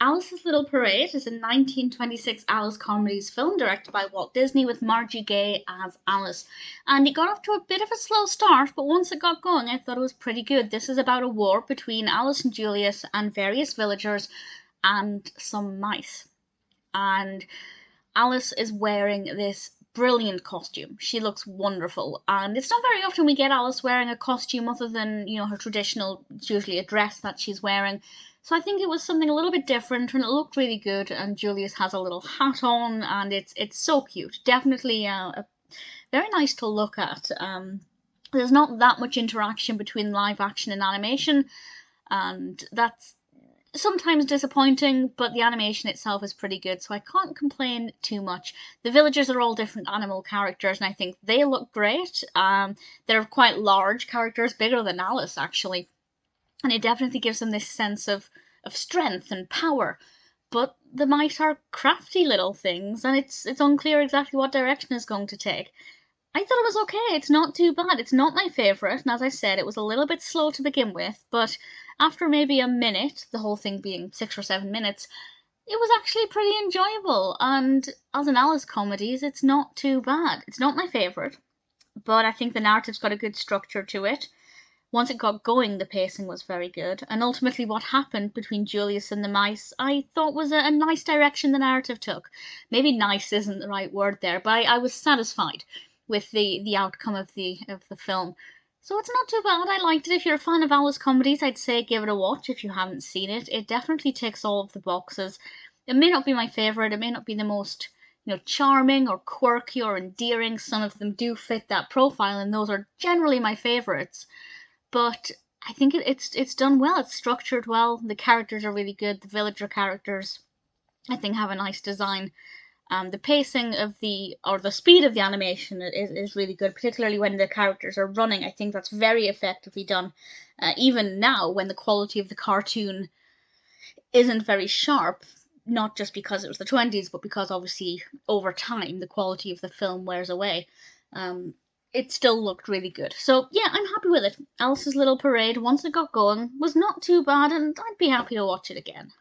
Alice's Little Parade is a 1926 Alice Comedies film directed by Walt Disney with Margie Gay as Alice. And it got off to a bit of a slow start, but once it got going, I thought it was pretty good. This is about a war between Alice and Julius and various villagers and some mice. And Alice is wearing this brilliant costume. She looks wonderful, and it's not very often we get Alice wearing a costume other than, her traditional, it's usually a dress that she's wearing. So I think it was something a little bit different, and it looked really good. And Julius has a little hat on, and it's so cute. Definitely very nice to look at. There's not that much interaction between live action and animation, and that's sometimes disappointing, but the animation itself is pretty good, so I can't complain too much. The villagers are all different animal characters, and I think they look great. They're quite large characters, bigger than Alice, actually, and it definitely gives them this sense of strength and power. But the mice are crafty little things, and it's unclear exactly what direction it's going to take. I thought it was okay. It's not too bad. It's not my favourite, and as I said, it was a little bit slow to begin with, but after maybe a minute, the whole thing being 6 or 7 minutes, it was actually pretty enjoyable. And as an Alice comedies, it's not too bad. It's not my favourite, but I think the narrative's got a good structure to it. Once it got going, the pacing was very good, and ultimately what happened between Julius and the mice I thought was a nice direction the narrative took. Maybe nice isn't the right word there, but I was satisfied with the outcome of the film. So it's not too bad. I liked it. If you're a fan of Alice comedies, I'd say give it a watch if you haven't seen it. It definitely ticks all of the boxes. It may not be my favourite, it may not be the most, charming or quirky or endearing. Some of them do fit that profile, and those are generally my favourites. But I think it's done well. It's structured well. The characters are really good. The villager characters, I think, have a nice design. The pacing of the speed of the animation is really good, particularly when the characters are running. I think that's very effectively done. Even now, when the quality of the cartoon isn't very sharp, not just because it was the 20s, but because obviously over time the quality of the film wears away. It still looked really good. So yeah, I'm happy with it. Alice's Little Parade, once it got going, was not too bad, and I'd be happy to watch it again.